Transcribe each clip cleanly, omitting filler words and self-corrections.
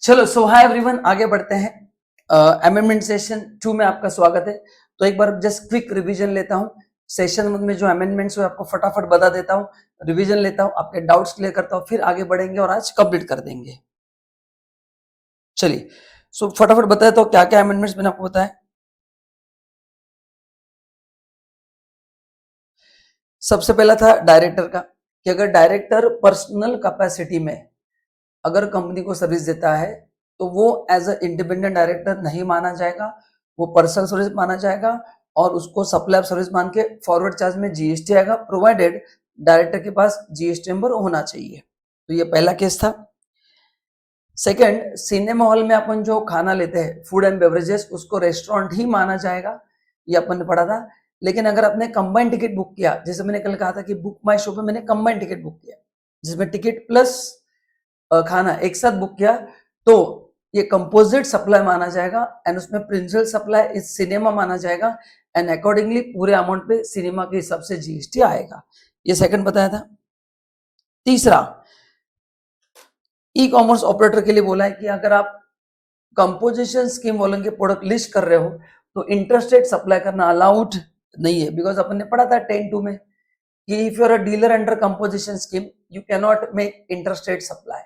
चलो सो hi everyone, आगे बढ़ते हैं। अमेंडमेंट सेशन 2 में आपका स्वागत है। तो एक बार जस्ट क्विक रिवीजन लेता हूं। सेशन 1 में जो अमेंडमेंट्स हुए आपको फटाफट बता देता हूं, रिवीजन लेता हूं, आपके डाउट्स क्लियर करता हूं, फिर आगे बढ़ेंगे और आज कंप्लीट कर देंगे। चलिए सो फटाफट बताया तो क्या क्या अमेंडमेंट्स मैंने आपको बताया। सबसे पहला था डायरेक्टर का, कि अगर डायरेक्टर पर्सनल कैपेसिटी में अगर कंपनी को सर्विस देता है तो वो एज अ इंडिपेंडेंट डायरेक्टर नहीं माना जाएगा, वो पर्सनल सर्विस माना जाएगा और उसको सप्लाई ऑफ सर्विस मान के फॉरवर्ड चार्ज में जीएसटी आएगा, प्रोवाइडेड डायरेक्टर के पास जीएसटी नंबर होना चाहिए। तो ये पहला केस था। सेकंड, सिनेमा हॉल में अपन जो खाना लेते हैं फूड एंड बेवरेजेस, उसको रेस्टोरेंट ही माना जाएगा, ये अपन ने पढ़ा था। लेकिन अगर आपने कंबाइंड टिकट बुक किया, जैसे मैंने कल कहा था कि बुक माई शो पे मैंने कंबाइंड टिकट बुक किया जिसमें टिकट प्लस खाना एक साथ बुक किया, तो ये कंपोजिट सप्लाई माना जाएगा एंड उसमें प्रिंसिपल सप्लाई इस सिनेमा माना जाएगा एंड अकॉर्डिंगली पूरे अमाउंट पे सिनेमा के हिसाब से जीएसटी आएगा। ये सेकंड बताया था। तीसरा, ई कॉमर्स ऑपरेटर के लिए बोला है कि अगर आप कंपोजिशन स्कीम वालों के प्रोडक्ट लिस्ट कर रहे हो तो इंटरस्टेट सप्लाई करना अलाउड नहीं है, बिकॉज अपन ने पढ़ा था 10(2) में कि if you are a dealer under composition scheme you can not make interstate supply.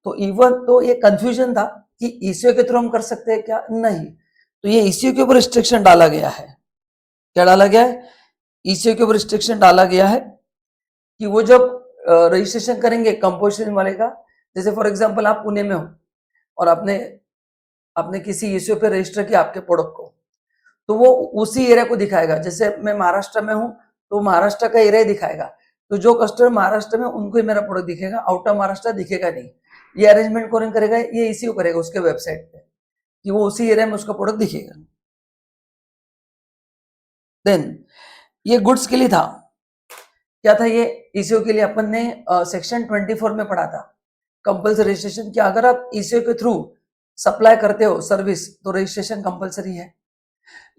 तो इवन तो ये कंफ्यूजन था कि ईसीओ के थ्रू हम कर सकते हैं क्या, नहीं। तो ये ईसीओ के ऊपर रिस्ट्रिक्शन डाला गया है। क्या डाला गया है? ईसीओ के ऊपर रिस्ट्रिक्शन डाला गया है कि वो जब रजिस्ट्रेशन करेंगे कंपोजिशन वाले का, जैसे फॉर एग्जांपल आप पुणे में हो और आपने किसी ईसीओ पे रजिस्टर किया आपके प्रोडक्ट को, तो वो उसी एरिया को दिखाएगा। जैसे मैं महाराष्ट्र में हूं तो महाराष्ट्र का एरिया दिखाएगा, तो जो कस्टमर महाराष्ट्र में उनको ही मेरा प्रोडक्ट दिखेगा, आउट ऑफ महाराष्ट्र दिखेगा नहीं। ये अरेंजमेंट कौन करेगा? ये ईसीओ करेगा उसके वेबसाइट पे कि वो उसी एरिया में उसका प्रोडक्ट दिखेगा। देन ये गुड्स के लिए था। क्या था ये? ईसीओ के लिए अपन ने सेक्शन 24 में पढ़ा था कंपल्सरी रजिस्ट्रेशन, कि अगर आप ईसीओ के थ्रू सप्लाई करते हो सर्विस तो रजिस्ट्रेशन कंपल्सरी है।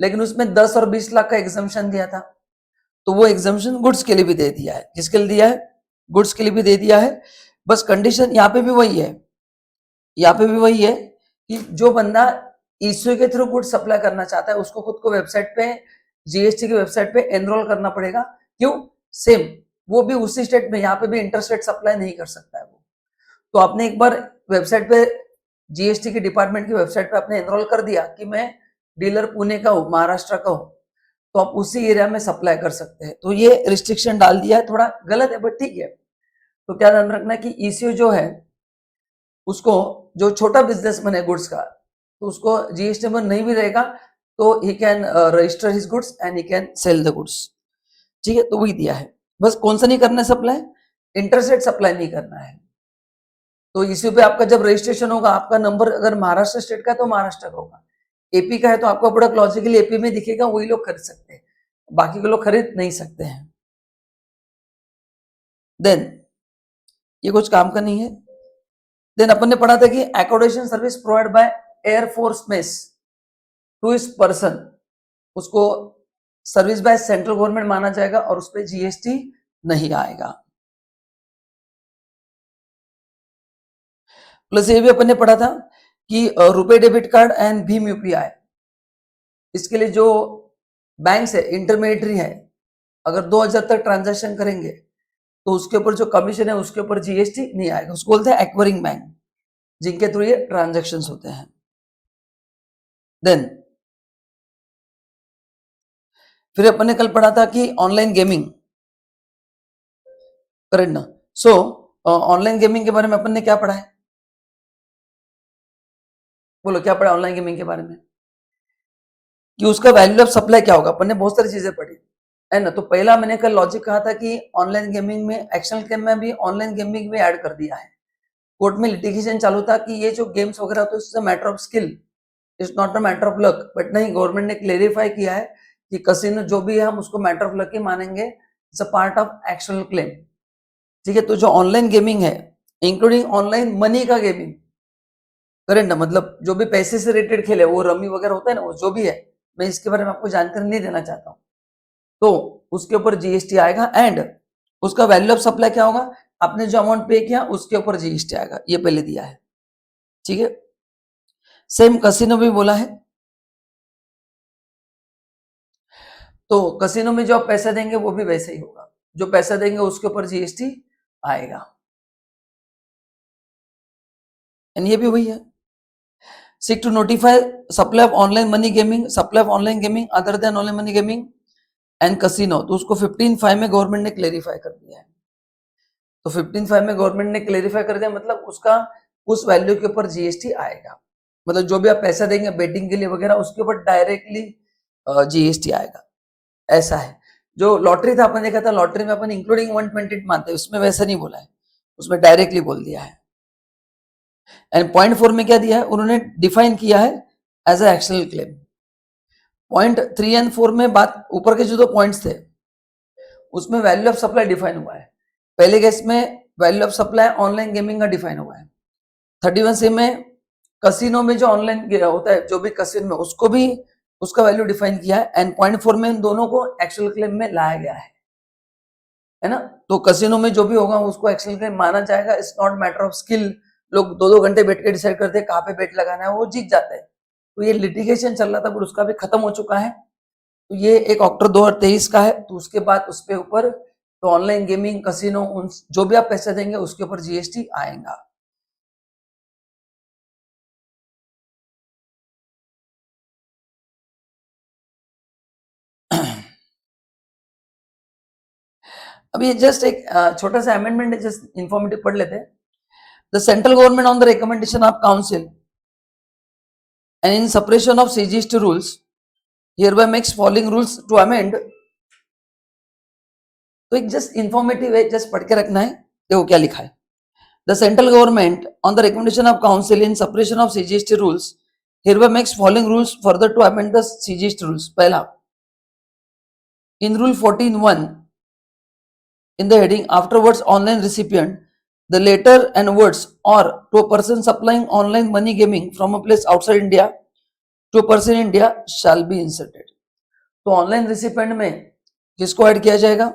लेकिन उसमें 10 और 20 लाख का एग्जाम्पशन दिया था, तो वो एग्जाम्पशन गुड्स के लिए भी दे दिया है। किसके लिए दिया है? गुड्स के लिए भी दे दिया है। बस कंडीशन यहाँ पे भी वही है, यहाँ पे भी वही है कि जो बंदा ईसीओ के थ्रू गुड्स सप्लाई करना चाहता है उसको खुद को वेबसाइट पे, जीएसटी की वेबसाइट पे एनरोल करना पड़ेगा। क्यों? सेम वो भी उसी स्टेट में, यहाँ पे भी इंटरस्टेट सप्लाई नहीं कर सकता है वो। तो आपने एक बार वेबसाइट पे, जीएसटी के डिपार्टमेंट की वेबसाइट पे आपने एनरोल कर दिया कि मैं डीलर पुणे का हूँ, महाराष्ट्र का हूँ, तो आप उसी एरिया में सप्लाई कर सकते हैं। तो ये रिस्ट्रिक्शन डाल दिया है, थोड़ा गलत है बट ठीक है। तो क्या ध्यान रखना है कि ईसीओ जो है उसको, जो छोटा बिजनेसमैन है गुड्स का, तो उसको जीएसटी नंबर नहीं भी रहेगा तो he can register his goods and he can sell the goods. ठीक है, तो वही दिया है। बस कौन सा नहीं करना है सप्लाई? इंटरस्टेट सप्लाई नहीं करना है। तो इसी पे आपका जब रजिस्ट्रेशन होगा, आपका नंबर अगर महाराष्ट्र स्टेट का है तो महाराष्ट्र का होगा, एपी का है तो आपका प्रोडक्ट लॉजिकली एपी में दिखेगा, वही लोग खरीद सकते हैं, बाकी के लोग खरीद नहीं सकते हैं। देन ये कुछ काम का नहीं है। देन अपन ने पढ़ा था कि accommodation service provide by air force mess to this person, उसको सर्विस बाय सेंट्रल गवर्नमेंट माना जाएगा और उस पर जीएसटी नहीं आएगा। प्लस ये भी अपन ने पढ़ा था कि रुपए debit card and Bhim UPI, इसके लिए जो बैंक है इंटरमीडिएटरी है, अगर 2000 तक ट्रांजैक्शन करेंगे तो उसके ऊपर जो कमीशन है उसके ऊपर जीएसटी नहीं आएगा। उसको बोलते हैं एक्वायरिंग बैंक, जिनके थ्रू ये ट्रांजैक्शन होते हैं। देन फिर अपन ने कल पढ़ा था कि ऑनलाइन गेमिंग, करेक्ट ना? सो ऑनलाइन गेमिंग के बारे में अपन ने क्या पढ़ा है? बोलो क्या पढ़ा ऑनलाइन गेमिंग के बारे में? कि उसका वैल्यू ऑफ सप्लाई क्या होगा। अपन ने बहुत सारी चीजें पढ़ी है ना। तो पहला मैंने कल लॉजिक कहा था कि ऑनलाइन गेमिंग में, एक्शनल गेम में भी ऑनलाइन गेमिंग में ऐड कर दिया है। कोर्ट में लिटिगेशन चालू था कि ये जो गेम्स वगैरह होते हैं it's a matter of skill, it's not a matter of luck, but नहीं, गवर्नमेंट ने क्लेरिफाई किया है कि कसिनो जो भी है हम उसको मैटर ऑफ लक ही मानेंगे, it's a part of actionable claim. ठीक है, तो जो ऑनलाइन गेमिंग है इंक्लूडिंग ऑनलाइन मनी का गेमिंग, करेक्ट ना, मतलब जो भी पैसे से रिलेटेड खेल है, वो रमी वगैरह होता है ना, वो जो भी है, मैं इसके बारे में आपको जानकारी नहीं देना चाहता हूँ, तो उसके ऊपर जीएसटी आएगा। एंड उसका वैल्यू ऑफ सप्लाई क्या होगा? आपने जो अमाउंट पे किया उसके ऊपर जीएसटी आएगा, ये पहले दिया है। ठीक है, सेम कसिनो भी बोला है। तो कसिनो में जो आप पैसा देंगे वो भी वैसे ही होगा, जो पैसा देंगे उसके ऊपर जीएसटी आएगा। एंड ये भी वही है, seek to notify supply of online money gaming, supply of online gaming other than online money gaming and casino। तो उसको 15(5) में गवर्नमेंट ने क्लेरिफाई कर दिया है। तो 15(5) में गवर्नमेंट ने क्लेरिफाई कर दिया, मतलब उसका उस वैल्यू के ऊपर जीएसटी आएगा। मतलब जो भी आप पैसा देंगे बेटिंग के लिए वगैरह उसके ऊपर डायरेक्टली जीएसटी आएगा, ऐसा है। जो लॉटरी था अपन देखा था, लॉटरी में अपन इंक्लूडिंग 120 मानते हैं, उसमें वैसा नहीं बोला है, उसमें डायरेक्टली बोल दिया है। एंड पॉइंट 4 में क्या दिया है, उन्होंने डिफाइन किया है as a actionable claim. Point 3 and 4 में बात, ऊपर के जो दो पॉइंट्स थे उसमें वैल्यू ऑफ सप्लाई डिफाइन हुआ है। पहले केस में value of supply online gaming का डिफाइन हुआ है। 31C में कसिनो में जो ऑनलाइन होता है, जो भी कसिनो में, उसको भी उसका वैल्यू डिफाइन किया है। एंड पॉइंट 4 में इन दोनों को एक्चुअल क्लेम में लाया गया है ना। तो कसिनो में जो भी होगा उसको एक्चुअल क्लेम माना जाएगा। It's not matter of skill, लोग 2-2 घंटे बैठ के डिसाइड करते हैं कहाँ पे बेट लगाना है, वो जीत जाते हैं। तो ये लिटिगेशन चल रहा था, पर उसका भी खत्म हो चुका है। तो ये 1 अक्टूबर 2023 का है। तो उसके बाद उसके ऊपर तो ऑनलाइन गेमिंग, कसिनो, उन जो भी आप पैसे देंगे उसके ऊपर जीएसटी आएगा। अभी जस्ट एक छोटा सा अमेंडमेंट है, जस्ट इंफॉर्मेटिव पढ़ लेते हैं। The central government on the recommendation of council and in separation of CGST rules hereby makes following rules to amend। तो एक जस्ट इंफॉर्मेटिव है, जस्ट पढ़ के रखना है। देखो क्या लिखा है। The central government on the recommendation of council in separation of CGST rules hereby makes following rules further to amend the CGST rules। पहला, in rule 14(1) in the heading after words online recipient, the letter and words or to a person supplying online money gaming from a place outside India to a person in India shall be inserted। तो online recipient में किसको add किया जाएगा?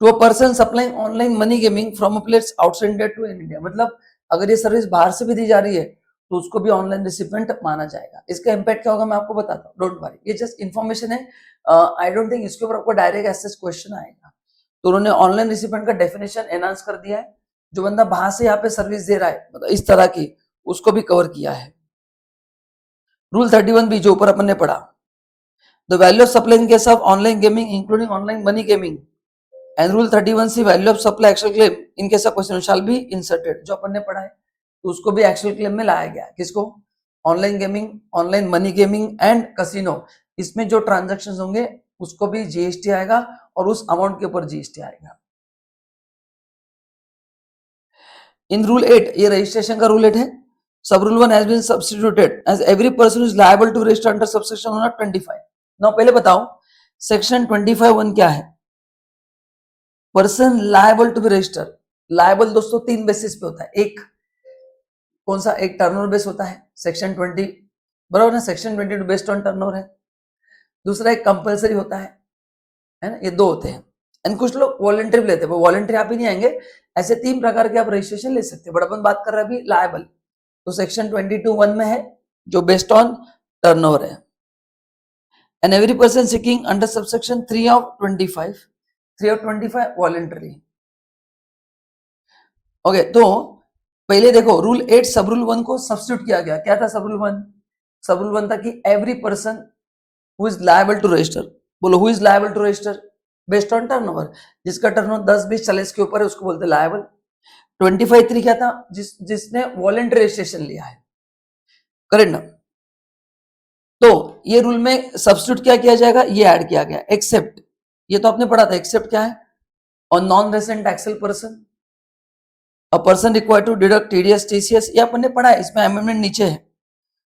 To a person supplying online money gaming from a place outside India to in India. मतलब अगर ये service बाहर से भी दी जा रही है तो उसको भी ऑनलाइन रिसिपेंट माना जाएगा। इसका इम्पैक्ट क्या होगा मैं आपको बताता हूँ, डोंट वरी, ये जस्ट इन्फॉर्मेशन है। आई डोंट थिंक इसके ऊपर आपको डायरेक्ट एसेस क्वेश्चन आएगा। तो उन्होंने ऑनलाइन रिसिपेंट का डेफिनेशन एनहांस कर दिया है। जो बंदा बाहर से यहाँ पे सर्विस दे रहा है, मतलब इस तरह की, उसको भी कवर किया है। रूल 31B जो ऊपर अपन ने पढ़ा, the value of supply in case of online gaming including online money gaming and rule 31C value of supply actual claim in case of question shall be inserted. जो अपन ने पढ़ा है तो उसको भी एक्चुअल क्लेम में लाया गया। किसको? Online gaming, online money gaming and casino, इसमें जो ट्रांजेक्शन होंगे उसको भी जीएसटी आएगा और उस अमाउंट के ऊपर जीएसटी आएगा। इन रूल 8, ये रजिस्ट्रेशन का रूल 8 है। सब rule 1 has been substituted as every person is liable to register under subsection 25। Now पहले बताओ सेक्शन 25(1) क्या है? Person liable to be register. Liable दोस्तों 3 बेसिस पे होता है। एक कौन सा? एक टर्नओवर बेस होता है, सेक्शन 20, बराबर ना, सेक्शन 22 बेस्ड ऑन टर्नओवर है। दूसरा एक कंपलसरी होता है ना, ये 2 होते हैं। एंड कुछ लोग वॉलंटरी लेते हैं, वो वॉलंटरी आप ही नहीं आएंगे। ऐसे 3 प्रकार के आप रजिस्ट्रेशन ले सकते हैं, बट अपन बात कर रहे हैं अभी लायबल। तो सेक्शन 22(1) में है जो बेस्ड ऑन टर्नओवर है। And every person seeking under subsection 3 of 25 voluntary. Okay, तो पहले देखो रूल 8 सब रूल 1 को सब्स्टिट्यूट किया गया। क्या था सब रूल 1? सब रूल 1 था कि every person who is liable to register, बोलो who is liable to register based on turnover. जिसका टर्नओवर 10-20-40 के ऊपर है उसको बोलते हैं लायबल। 25(3) क्या था? जिसने वॉलंटरी रजिस्ट्रेशन लिया है, करेक्ट ना। तो ये रूल में सब्स्टिट्यूट क्या किया जाएगा? ये ऐड किया गया एक्सेप्ट, ये तो आपने पढ़ा था। एक्सेप्ट क्या है? और non resident taxable person, a person required to deduct TDS TCS, ये अपन ने पढ़ा है, इसमें अमेंडमेंट नीचे है।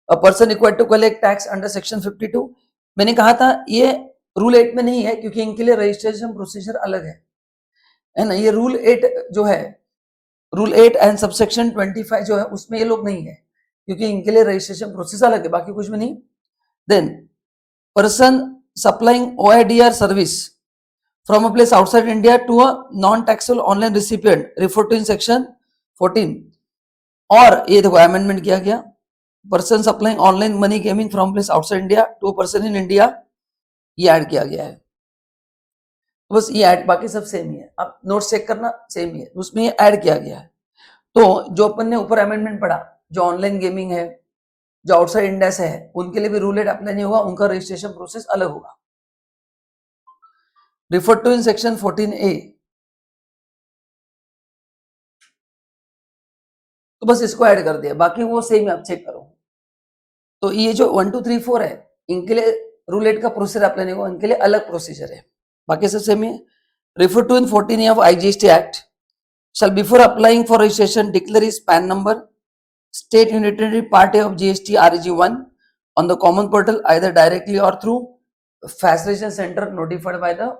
A person required to collect tax under section 52। मैंने कहा था ये रूल 8 में नहीं है क्योंकि इनके लिए रजिस्ट्रेशन प्रोसीजर अलग है ना। ये रूल 8 जो है, रूल 8 एंड सबसेक्शन 25 जो है उसमें ये लोग नहीं है क्योंकि इनके लिए रजिस्ट्रेशन प्रोसेस अलग है, बाकी कुछ भी नहीं। Then person supplying OIDR service from a place outside India to a non-taxable online recipient referred to in section 14। और ये देखो अमेंडमेंट किया गया, person supplying online money gaming from place outside India to person in India, ये add किया गया है। बस ये ऐड, बाकी सब सेम ही है, आप नोट्स चेक करना, सेम ही है, उसमें ये ऐड किया गया है। तो जो अपन ने ऊपर अमेंडमेंट पढ़ा, जो ऑनलाइन गेमिंग है, जो आउटसाइड इंडिया से है, उनके लिए भी रूल एट अप्लाई नहीं होगा, उनका रजिस्ट्रेशन प्रोसेस अलग होगा। Refer to in section 14A। तो बस इसको ऐड कर दिया, बाकी वो सेम है, आप चेक करो। तो ये जो 1 2 3 4 है, इनके लिए रूल एट का प्रोसीजर अप्लाई नहीं होगा, इनके लिए अलग प्रोसीजर है, बाकी सब सेम है। Refer to in 14A of IGST Act, shall before applying for registration declare his PAN number, state unitary part A of GST REG1 on the common portal either directly or through facilitation center notified by the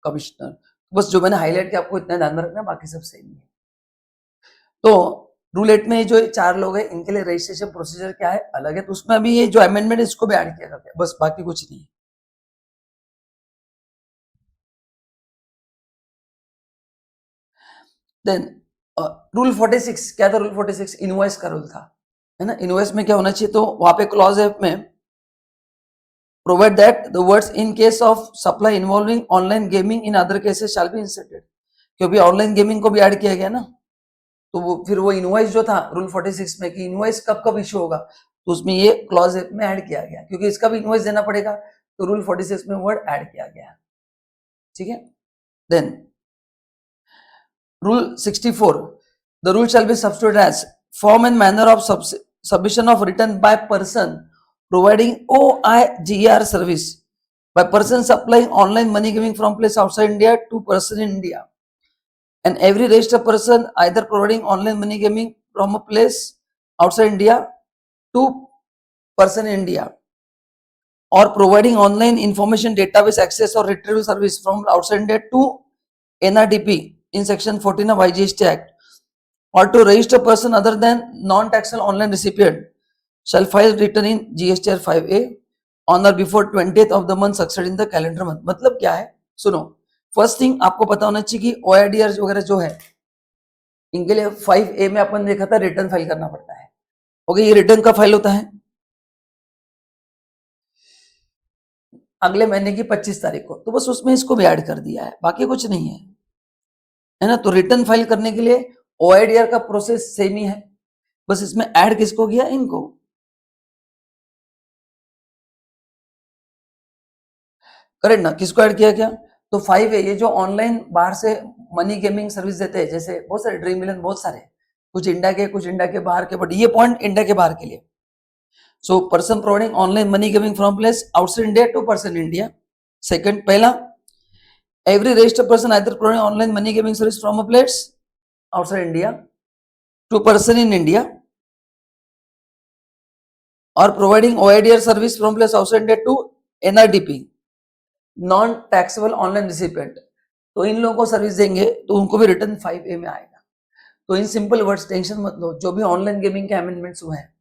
commissioner। बस जो मैंने highlight किया आपको इतना ध्यान रखना, बाकी सब सेम है। तो रूल 8 में जो 4 लोग हैं, इनके लिए रजिस्ट्रेशन प्रोसीजर क्या है, अलग है, तो उसमें अभी ये जो अमेंडमेंट है इसको भी ऐड किया गया, बस बाकी कुछ नहीं है। देन रूल 46 क्या था? रूल 46 इनवॉइस का रूल था, है ना। इनवॉइस में क्या होना चाहिए, तो वहां पे क्लॉज है में provide that the words in case of supply involving online gaming in other cases shall be inserted, क्योंकि ऑनलाइन गेमिंग को भी ऐड किया गया ना, तो वो फिर वो इनवॉइस जो था रूल 46 में कि इनवॉइस कब कब इश्यू होगा, तो उसमें ये क्लॉज में ऐड किया गया, क्योंकि इसका भी इनवॉइस देना पड़ेगा, तो रूल 46 में वर्ड ऐड किया गया, ठीक है। Then Rule 64, the rule shall be substituted as form and manner of submission of return by person providing OIGR service, by person supplying online money giving from place outside India to person in India, and every registered person either providing online money gaming from a place outside India to person in India, or providing online information database access or retrieval service from outside India to NRDP in section 14 of IGST Act, or to register person other than non-taxable online recipient shall file return in GSTR 5A on or before 20th of the month succeeding the calendar month। मतलब क्या है, सुनो, first thing आपको पता होना चाहिए कि OIDR वगैरह जो है, इनके लिए 5A में अपन देखा था रिटर्न फाइल करना पड़ता है। ओके, ये रिटर्न का फाइल होता है अगले महीने की 25 तारीख को, तो बस उसमें इसको भी ऐड कर दिया है, बाकी कुछ नहीं है ना। तो रिटर्न फाइल करने के लिए OIDR का प्रोसेस सेम ही है, बस इसमें ऐड किसको किया, इनको। करेक्ट ना, किसको ऐड किया क्या, तो 5A ये जो ऑनलाइन बाहर से मनी गेमिंग सर्विस देते हैं, जैसे बहुत सारे ड्रीम मिलन, बहुत सारे, कुछ इंडिया के कुछ इंडिया के बाहर के, बट ये पॉइंट इंडिया के बाहर के लिए। So person providing online money gaming from place outside India to person India. Second, पहला, every registered person either providing online money gaming service from a place outside India to person in India, और providing OIDR service from place outside India to NRDP, non taxable online recipient, तो इन लोगों को service देंगे तो उनको भी return 5A में आएगा। तो इन सिंपल वर्ड्स टेंशन मत लो, जो भी ऑनलाइन गेमिंग के अमेंडमेंट्स हुए हैं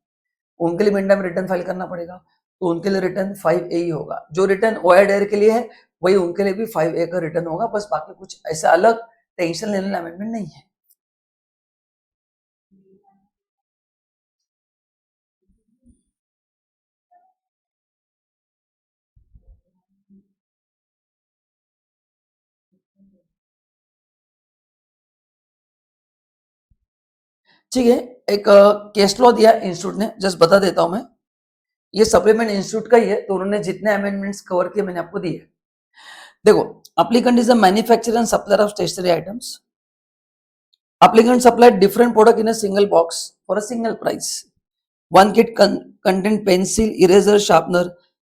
उनके लिए इंडिया में रिटर्न फाइल करना पड़ेगा, तो उनके लिए रिटर्न 5A ही होगा। जो रिटर्न OIDR के लिए है वही उनके लिए भी 5A का रिटर्न होगा, बस बाकी कुछ ऐसा अलग टेंशन लेने वाला अमेंडमेंट नहीं है। ठीक है, एक केस लॉ दिया इंस्टीट्यूट ने, जस्ट बता देता हूं मैं, ये सप्लीमेंट इंस्टीट्यूट का ही है, तो उन्होंने जितने अमेंडमेंट्स कवर किए मैंने आपको दिए। देखो, applicant is a manufacturer and supplier of stationery items. Applicant supplied different product in a single box for a single price. One kit contained pencil, eraser, sharpener.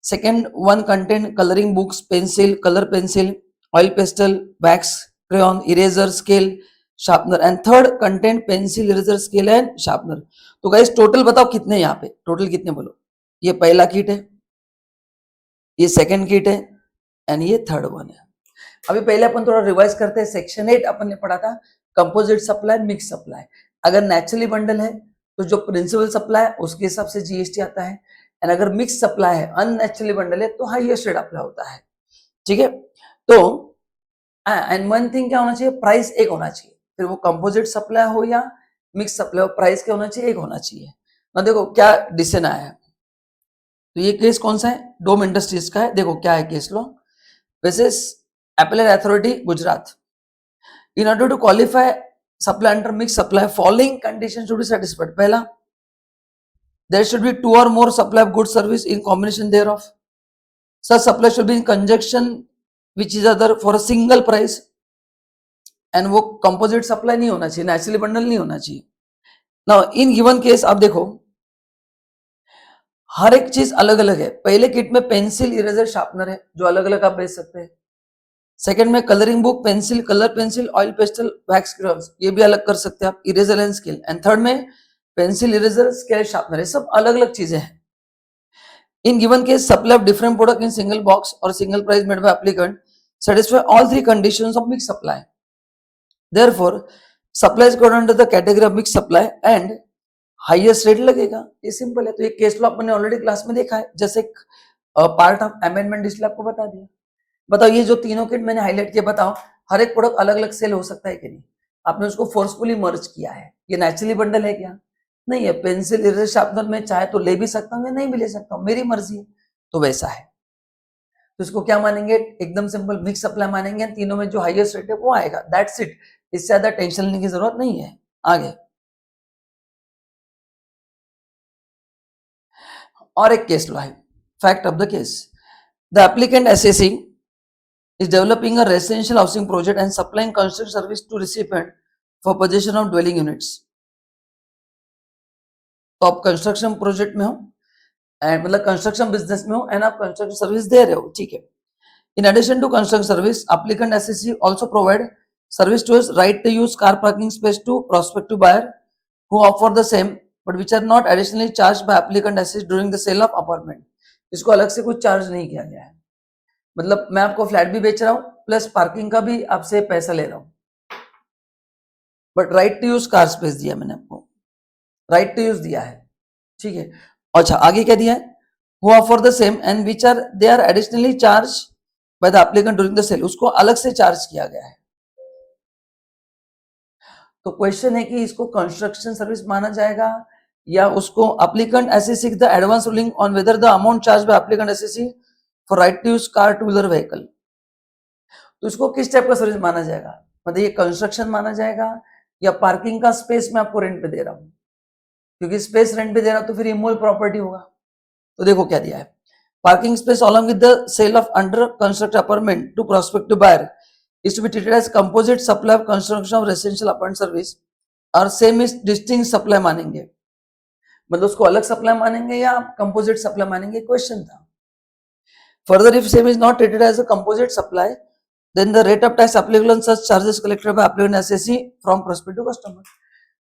Second one contained coloring books, pencil, color pencil, oil pastel, wax, crayon, eraser, scale, sharpener. And third contained pencil, eraser, scale and sharpener. तो guys total बताओ कितने यहाँ पे, total कितने बोलो। ये पहला kit है, ये सेकंड किट है, एंड ये थर्ड वन है। अभी पहले अपन थोड़ा रिवाइज करते हैं, सेक्शन 8 अपन ने पढ़ा था कंपोजिट सप्लाई, मिक्स सप्लाई। अगर नेचुरली बंडल है तो जो प्रिंसिपल सप्लाई है उसके हिसाब से GST आता है, एंड अगर मिक्स सप्लाई है, अननेचुरली बंडल है, तो हाईएस्ट रेट अप्लाई होता है, ठीक है। तो एंड वन थिंग क्या होना चाहिए, प्राइस एक होना चाहिए, फिर वो कंपोजिट सप्लाई हो या मिक्स सप्लाई हो, प्राइस क्या होना चाहिए, एक होना चाहिए। ना देखो क्या डिसीजन आया है। तो ये केस कौन सा है, डोम इंडस्ट्रीज का है। देखो क्या है case law, versus appellate authority Gujarat. In order to qualify supply under mixed supply, following conditions should be satisfied. पहला, there should be two or more supply of goods service in combination thereof. Such supply should be in conjunction which is other for a single price. And वो composite supply नहीं होना चाहिए, naturally bundle नहीं होना चाहिए. Now in given case आप देखो हर एक चीज अलग अलग है। पहले किट में पेंसिल, इरेजर, शार्पनर है जो अलग अलग आप बेच सकते हैं। सेकंड में colouring book, pencil, colour pencil, oil pastel, wax crayons, ये भी अलग कर सकते हैं आप। Eraser and scale. And third में पेंसिल, इरेजर, स्केल, शार्पनर, ये सब अलग अलग चीजें हैं। In given case supply of different product in single box और single price made by applicant satisfy all three conditions of mixed supply. Therefore, supply is covered under the category of mixed supply and highest rate लगेगा। ये simple है। तो ये case law अपने already class में देखा है, जैसे पार्ट ऑफ अमेंडमेंट इसलिए आपको बता दिया। बताओ ये जो तीनों किट मैंने हाईलाइट किया, बताओ हर एक प्रोडक्ट अलग अलग सेल हो सकता है कि नहीं? आपने उसको फोर्सफुली मर्ज किया है। ये नेचुरली बंडल है क्या? नहीं है। पेंसिल, इरेजर, शार्पनर में चाहे तो ले भी सकता हूँ या नहीं भी ले सकता हूँ, मेरी मर्जी है। तो वैसा है। तो इसको क्या मानेंगे? एकदम सिंपल मिक्स सप्लाई मानेंगे। तीनों में जो हाईएस्ट रेट है वो आएगा। That's it. इससे ज्यादा टेंशन लेने की जरूरत नहीं है। आगे और एक केस लॉ है। Fact of the case, the applicant SSC is developing a residential housing project and supplying construction service to recipient for possession of dwelling units. तो आप कंस्ट्रक्शन प्रोजेक्ट में हो एंड मतलब कंस्ट्रक्शन बिजनेस में हो and आप construction service दे रहे हो, ठीक है। In addition to construction service, applicant SSC also provide service to right to use car parking space to prospective buyer who offer the same but which are not additionally charged by applicant assist during the sale of apartment. इसको अलग से कुछ charge नहीं किया गया है। मतलब मैं आपको फ्लैट भी बेच रहा हूं प्लस पार्किंग का भी आपसे पैसा ले रहा हूं, but right to use car space दिया मैंने आपको, राइट टू यूज दिया है, ठीक है। अच्छा आगे क्या दिया है? Who offer the same and which are they are additionally charge by the applicant during the sale, उसको अलग से चार्ज किया गया है। तो क्वेश्चन है कि इसको कंस्ट्रक्शन सर्विस माना जाएगा या उसको applicant SSC the advance ruling on whether the amount charge by applicant SSC for right to use car two wheeler vehicle. तो इसको किस टाइप का सर्विस माना जाएगा? मतलब ये कंस्ट्रक्शन माना जाएगा या पार्किंग का स्पेस मैं आपको रेंट पे दे रहा हूं? क्योंकि स्पेस रेंट पे दे रहा हूं तो फिर इमूवेबल प्रॉपर्टी होगा। तो देखो क्या दिया है, parking space along with the sale of under construct apartment to prospective buyer is to be treated as composite supply of construction of residential apartment service और same is distinct supply मानेंगे। मतलब उसको अलग सप्लाई मानेंगे या composite supply मानेंगे, question था। Further, if same is not treated as a composite supply, then the rate of tax applicable on such charges collected by applicant SSC from prospective customer.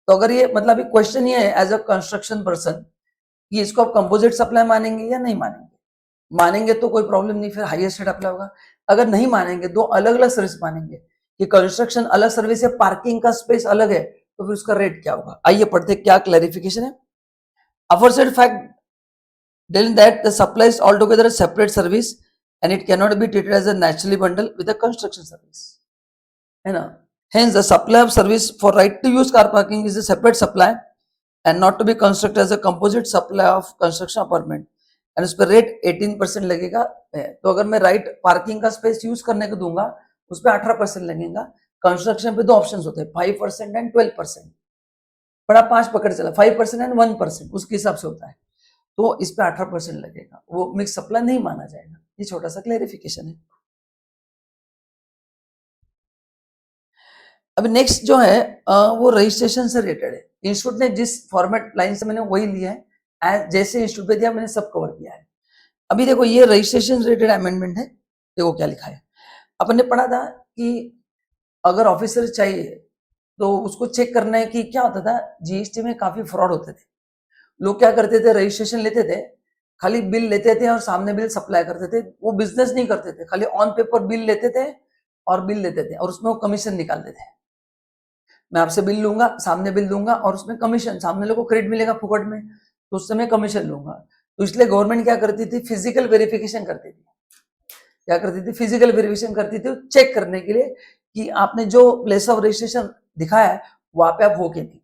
तो अगर ये मतलब क्वेश्चन ये है एज अ कंस्ट्रक्शन पर्सन कि इसको आप composite supply मानेंगे या नहीं मानेंगे? मानेंगे तो कोई प्रॉब्लम नहीं, फिर हाईएस्ट रेट अप्लाई होगा। अगर नहीं मानेंगे, दो अलग अलग सर्विस मानेंगे कि कंस्ट्रक्शन अलग सर्विस है, पार्किंग का स्पेस अलग है, तो फिर उसका रेट क्या होगा? आइए पढ़ते क्या क्लैरिफिकेशन है। Aforesaid fact dealing that the supply is altogether a separate service and it cannot be treated as a naturally bundle with a construction service, है ना। Hence the supply of service for right to use car parking is a separate supply and not to be constructed as a composite supply of construction apartment and उस पर rate 18% लगेगा। तो अगर मैं right parking का space use करने को दूंगा उस पर 18% लगेगा। कंस्ट्रक्शन पे दो ऑप्शन होते हैं, 5% एंड 12%, बड़ा 5 पकड़ चला, 5% एंड 1%, उसके हिसाब से होता है। तो इस पे 18% लगेगा, वो मिक्स सप्लाई नहीं माना जाएगा। ये छोटा सा क्लैरिफिकेशन है। अभी नेक्स्ट जो है वो रजिस्ट्रेशन से रिलेटेड है। इंस्टीट्यूट ने जिस फॉर्मेट लाइन से मैंने वही लिया है, जैसे इंस्टीट्यूट पे दिया मैंने सब कवर किया है। अभी देखो ये रजिस्ट्रेशन रिलेटेड अमेंडमेंट है। देखो क्या लिखा है, अपन ने पढ़ा था कि अगर ऑफिसर चाहिए तो उसको चेक करना है कि क्या होता था, जीएसटी में काफी फ्रॉड होते थे। लोग क्या करते थे, रजिस्ट्रेशन लेते थे, खाली बिल लेते थे और सामने बिल सप्लाई करते थे। वो बिजनेस नहीं करते थे, खाली ऑन पेपर बिल लेते थे और बिल लेते थे और उसमें वो कमीशन निकालते थे। मैं आपसे बिल लूंगा, सामने बिल दूंगा और उसमें कमीशन, सामने लोगों को क्रेडिट मिलेगा फुकट में, तो उससे मैं कमीशन लूंगा। तो इसलिए गवर्नमेंट क्या करती थी, फिजिकल वेरिफिकेशन करती थी। क्या करती थी? फिजिकल वेरिफिकेशन करती थी चेक करने के लिए कि आपने जो प्लेस ऑफ रजिस्ट्रेशन दिखाया है वहां पे आप हो कि नहीं।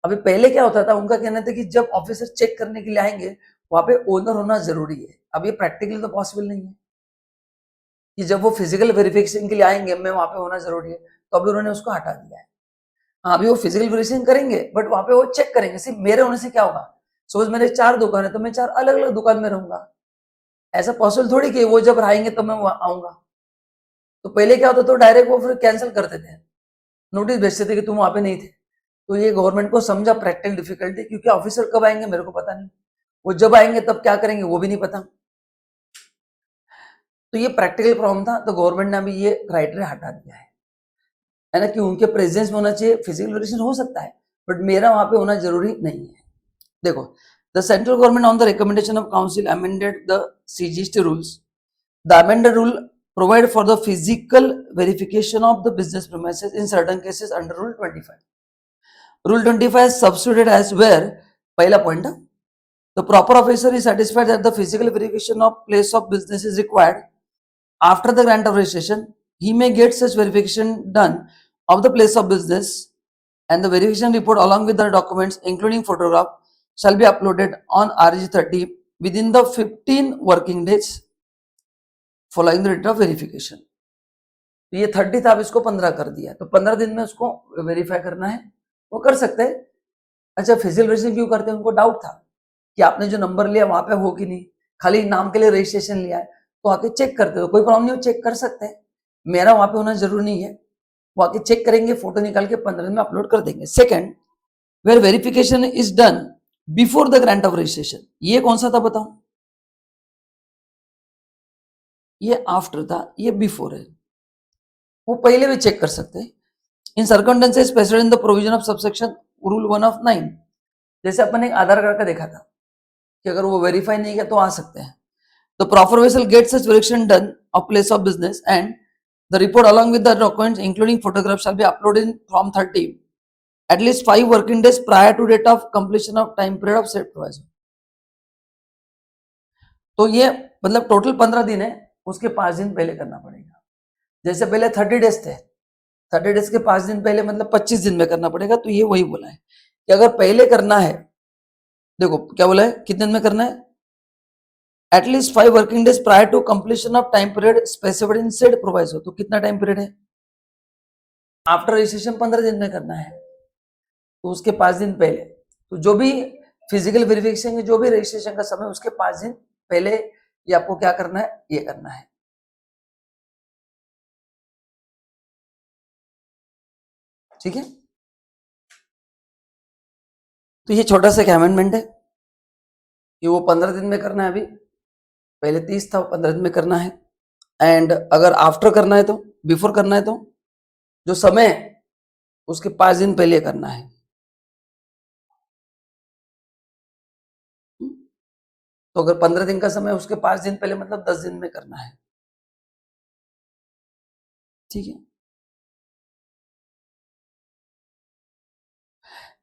अभी पहले क्या होता था, उनका कहना था कि जब ऑफिसर चेक करने के लिए आएंगे वहां पे ओनर होना जरूरी है। अब ये प्रैक्टिकली तो पॉसिबल नहीं है कि जब वो फिजिकल वेरिफिकेशन के लिए आएंगे मैं वहां पे होना जरूरी है, तो अभी उन्होंने उसको हटा दिया है। हाँ, अभी वो फिजिकल वेरिफिकेशन करेंगे बट वहां पे वो चेक करेंगे। सिर्फ मेरे होने से क्या होगा, सपोज मेरे 4 दुकान है तो मैं 4 अलग अलग दुकान में रहूंगा। ऐसा पॉसिबल थोड़ी कि वो जब आएंगे तो मैं आऊंगा। तो पहले क्या होता, तो डायरेक्ट वो फिर कैंसिल करते थे, नोटिस भेजते थे कि तुम वहां पे नहीं थे। तो ये गवर्नमेंट को समझा प्रैक्टिकल डिफिकल्टी, क्योंकि ऑफिसर कब आएंगे मेरे को पता नहीं, वो जब आएंगे तब क्या करेंगे वो भी नहीं पता। तो ये प्रैक्टिकल प्रॉब्लम था, तो गवर्नमेंट ने अभी ये क्राइटेरिया हटा दिया है ना, कि उनके प्रेजेंस में होना चाहिए। फिजिकल वेरिफिकेशन हो सकता है बट मेरा वहां पे होना जरूरी नहीं है। देखो, the central government on the recommendation of council amended the CGST rules. The amended rule provide for the physical verification of the business premises in certain cases under Rule 25. Rule 25 is substituted as where, पहला point, the proper officer is satisfied that the physical verification of place of business is required after the grant of registration. He may get such verification done of the place of business, and the verification report along with the documents including photograph shall be uploaded on RG30 within the 15 working days following the date of verification. तो ये 30 था, अब इसको 15 कर दिया, तो 15 दिन में उसको वेरीफाई करना है, वो कर सकते हैं। अच्छा, फिजिकल वेरिफिकेशन क्यों करते हैं, उनको डाउट था कि आपने जो नंबर लिया वहां पे हो कि नहीं, खाली नाम के लिए रजिस्ट्रेशन लिया है, तो आके चेक करते हो, कोई प्रॉब्लम नहीं हो, चेक कर सकते हैं। मेरा वहां पे होना जरूरी नहीं है, वो आके चेक करेंगे, फोटो निकाल के 15 दिन में अपलोड कर देंगे। Second, where verification is done before the grant of registration, ये कौन सा था बताओ, ये आफ्टर था, ये बिफोर है, वो पहले भी चेक कर सकते हैं। In circumstances specified in the provision of subsection rule 1 of 9, जैसे अपन एक आधार कार्ड का देखा था कि अगर वो वेरीफाई नहीं किया तो आ सकते हैं। The proper vessel get such verification done of place of business and the report along with the documents including photograph shall be uploaded in form 30 at least 5 working days prior to date of completion of time period of said provision. तो ये मतलब total 15 दिन है, उसके 5 दिन पहले करना पड़ेगा। जैसे पहले 30 डेज थे, 30 डेज के 5 दिन पहले मतलब 25 दिन में करना पड़ेगा। तो ये वही बोला है कि अगर पहले करना है, देखो क्या बोला है, कितने दिन में करना है, at least 5 working days prior to completion of time period specified in said proviso. तो कितना टाइम पीरियड है, आफ्टर रजिस्ट्रेशन 15 दिन में करना है, तो उसके 5 दिन पहले, तो जो भी फिजिकल वेरिफिकेशन, जो भी रजिस्ट्रेशन का समय, उसके 5 दिन पहले ये आपको क्या करना है, ये करना है। ठीक है, तो ये छोटा सा अमेंडमेंट है कि वो 15 दिन में करना है, अभी पहले 30 था, 15 दिन में करना है। एंड अगर आफ्टर करना है तो, बिफोर करना है तो जो समय है उसके 5 दिन पहले करना है। तो अगर 15 दिन का समय, उसके 5 दिन पहले मतलब 10 दिन में करना है। ठीक है,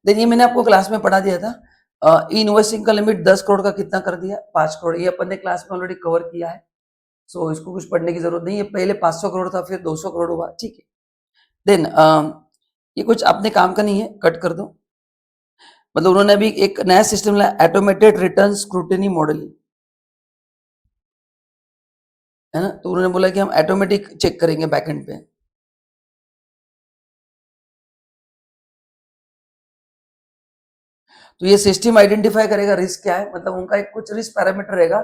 देखिए मैंने आपको क्लास में पढ़ा दिया था, इनवॉइसिंग का लिमिट 10 करोड़ का कितना कर दिया, 5 करोड़, ये अपन ने क्लास में ऑलरेडी कवर किया है। सो इसको कुछ पढ़ने की जरूरत नहीं है, पहले 500 करोड़ था, फिर 200 करोड़ हुआ। ठीक है, देन ये कुछ अपने काम का नहीं है, कट कर दो। मतलब उन्होंने अभी एक नया सिस्टम लाया, ऑटोमेटेड रिटर्न स्क्रूटिनी मॉडल, है ना। तो उन्होंने बोला कि हम ऑटोमेटिक चेक करेंगे बैकएंड पे। तो ये सिस्टम आइडेंटिफाई करेगा रिस्क क्या है, मतलब उनका एक कुछ रिस्क पैरामीटर रहेगा,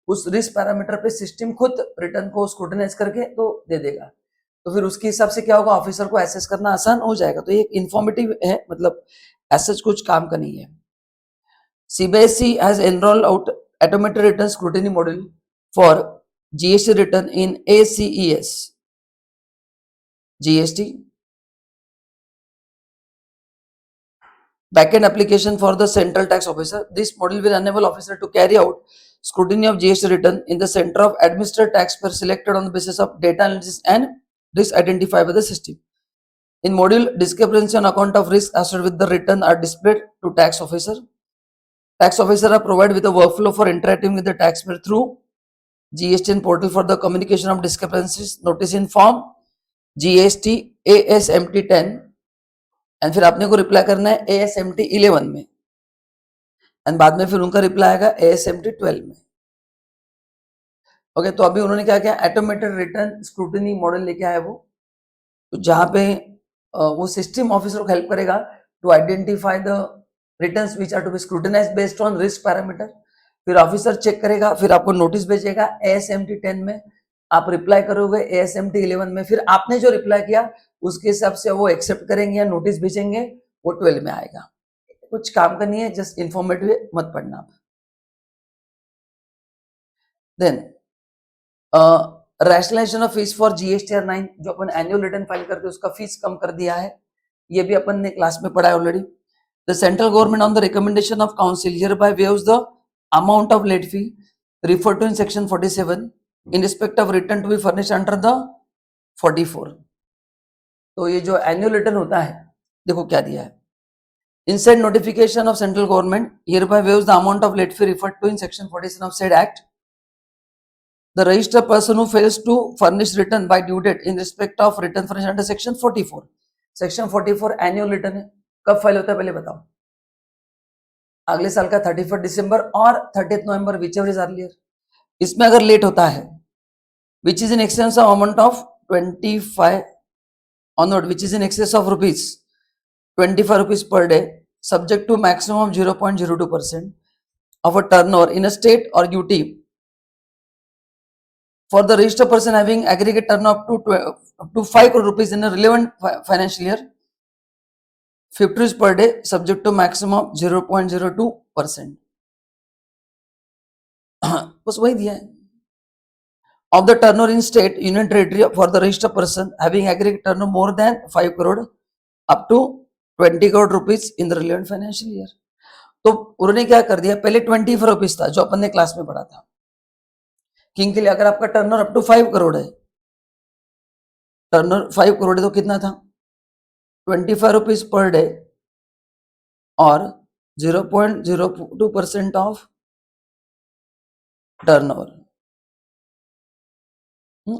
उस रिस्क पैरामीटर पे सिस्टम खुद रिटर्न को स्क्रूटिनाइज करके तो दे देगा। तो फिर उसके हिसाब से क्या होगा, ऑफिसर को एसेस करना आसान हो जाएगा। तो ये इंफॉर्मेटिव है, मतलब ऐसा कुछ काम का नहीं है। CBSE has enrolled out automated return scrutiny model for GST return in ACES, GST backend application for the central tax officer. This model will enable officer to carry out scrutiny of GST return in the center of administered taxpayer selected on the basis of data analysis and risk identified by the system. In module, discrepancy on account of risk associated with the return are displayed to tax officer. Tax officer are provided with a workflow for interacting with the taxpayer through GST portal for the communication of discrepancies, notice in form GST ASMT 10 and फिर आपने को reply करना है ASMT 11 में, and बाद में फिर उनका रिप्लाई आएगा ASMT 12 में। ओके, तो अभी उन्होंने क्या किया, ऑटोमेटेड रिटर्न स्क्रूटिनी मॉडल लेके आया वो, तो जहां पे वो सिस्टम ऑफिसर को हेल्प करेगा to identify the returns which are to be scrutinised based on risk parameter. फिर ऑफिसर चेक करेगा, फिर आपको नोटिस भेजेगा ASMT 10 में, आप रिप्लाई करोगे ASMT 11 में, फिर आपने जो रिप्लाई किया उसके हिसाब से वो एक्सेप्ट करेंगे या नोटिस भेजेंगे, वो 12 में आएगा। कुछ काम करनी है, जस्ट इंफॉर्मेटिव मत पढ़ना। Then rationalisation of fees for GSTR 9, जो अपन एनुअल रिटर्न फाइल करते हैं उसका फीस कम कर दिया है, ये भी अपन ने क्लास में पढ़ा है already. The central government on the recommendation of council hereby waives the amount of late fee referred to in section 47 in respect of return to be furnished under the 44। तो ये जो एनुअल रिटर्न होता है, देखो क्या दिया है, inside notification of central government hereby waives the amount of late fee referred to in section 47 of said act, the registered person who fails to furnish return by due date in respect of return furnished under section 44। section 44 annual return है, कब file होता है पहले बताओ, अगले साल का 31 दिसंबर और 30 नवंबर, whichever is earlier। इसमें अगर लेट होता है which is in excess of amount of 25 onward, which is in excess of rupees 25 rupees per day, subject to maximum of 0.02% of a turnover in a state or UT for the registered person having aggregate turnover up to 5 crore rupees in a relevant financial year, 50 rupees per day, subject to maximum of 0.02%। बस वही दिया है। Of the turnover in state, union territory for the registered person having aggregate turnover more than 5 crore up to 20 crore rupees in the relevant financial year। तो उन्होंने क्या कर दिया, पहले 25 रुपीज था जो अपन ने क्लास में पढ़ा था, किंग के लिए अगर आपका टर्नओवर अप टू 5 करोड़ है, टर्नओवर 5 करोड़ है तो कितना था 25 रुपीज पर डे और 0.02% ऑफ टर्नओवर।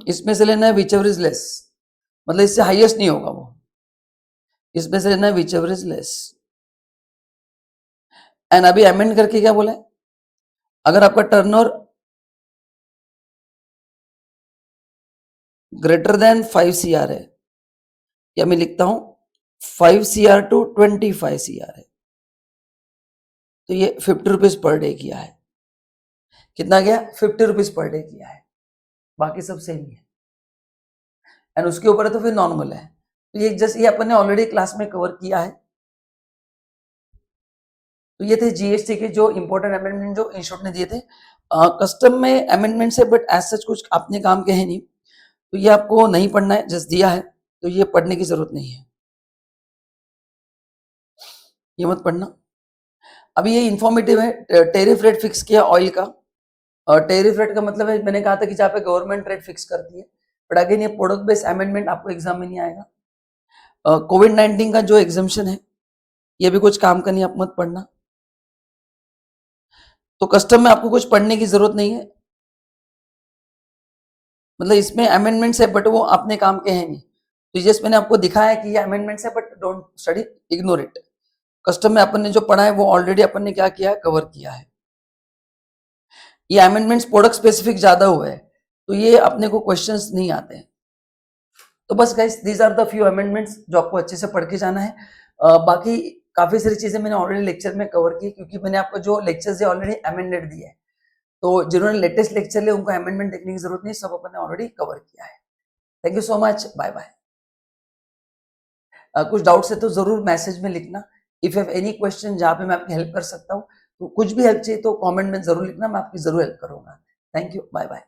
इसमें से लेना है whichever is less, मतलब इससे हाईएस्ट नहीं होगा वो, इसमें से लेना है whichever is less। एंड अभी अमेंड करके क्या बोला है, अगर आपका टर्नओवर ग्रेटर देन 5 CR है, या मैं लिखता हूं 5 CR टू 25 CR है, तो ये 50 रुपीज पर डे किया है। कितना गया, 50 रुपीज पर डे किया है, बाकी सब सेम ही है। एंड उसके ऊपर है तो फिर नॉर्मल है, तो ये जस्ट ये अपन ने ऑलरेडी क्लास में कवर किया है। तो ये थे जीएसटी के जो इंपॉर्टेंट अमेंडमेंट जो इंस्टीट्यूट ने दिए थे। कस्टम में अमेंडमेंट है, बट एज सच कुछ अपने काम के है नहीं, तो ये आपको नहीं पढ़ना है, जस्ट दिया है, तो ये पढ़ने की जरूरत नहीं है, ये मत पढ़ना। अभी ये इंफॉर्मेटिव है, टेरिफ रेट फिक्स किया ऑयल का। टेरिफ रेट का मतलब है, मैंने कहा था कि जहाँ पे गवर्नमेंट रेट फिक्स करती है, बट अगेन ये प्रोडक्ट बेस्ड अमेंडमेंट आपको एग्जाम में नहीं आएगा। कोविड-19 का जो एग्जाम्शन है, ये भी कुछ काम का नहीं, आप मत पढ़ना। तो कस्टम में आपको कुछ पढ़ने की जरूरत नहीं है, मतलब इसमें अमेंडमेंट्स है बट वो अपने काम के हैं नहीं, तो जस्ट मैंने आपको दिखाया कि ये अमेंडमेंट्स है, but don't study, ignore it. Custom में अपन ने जो पढ़ा है वो ऑलरेडी अपन ने क्या किया है, कवर किया है। ये अमेंडमेंट्स प्रोडक्ट स्पेसिफिक ज्यादा हुए हैं, तो ये अपने को क्वेश्चंस नहीं आते हैं। तो बस guys, these are the few amendments जो आपको अच्छे से पढ़ के जाना है। बाकी काफी सारी चीजें मैंने ऑलरेडी लेक्चर में कवर की, क्योंकि मैंने आपको जो लेक्चर्स है ऑलरेडी अमेंडेड दिए है, तो जिन्होंने लेटेस्ट लेक्चर लिया उनको अमेंडमेंट देखने की जरूरत नहीं, सब अपन ने ऑलरेडी कवर किया है। Thank you so much, bye bye. कुछ डाउट्स है तो जरूर मैसेज में लिखना। If you have any question जहाँ पे मैं आपकी हेल्प कर सकता हूँ, तो कुछ भी हेल्प चाहिए तो कमेंट में जरूर लिखना, मैं आपकी जरूर हेल्प करूंगा। Thank you, bye bye.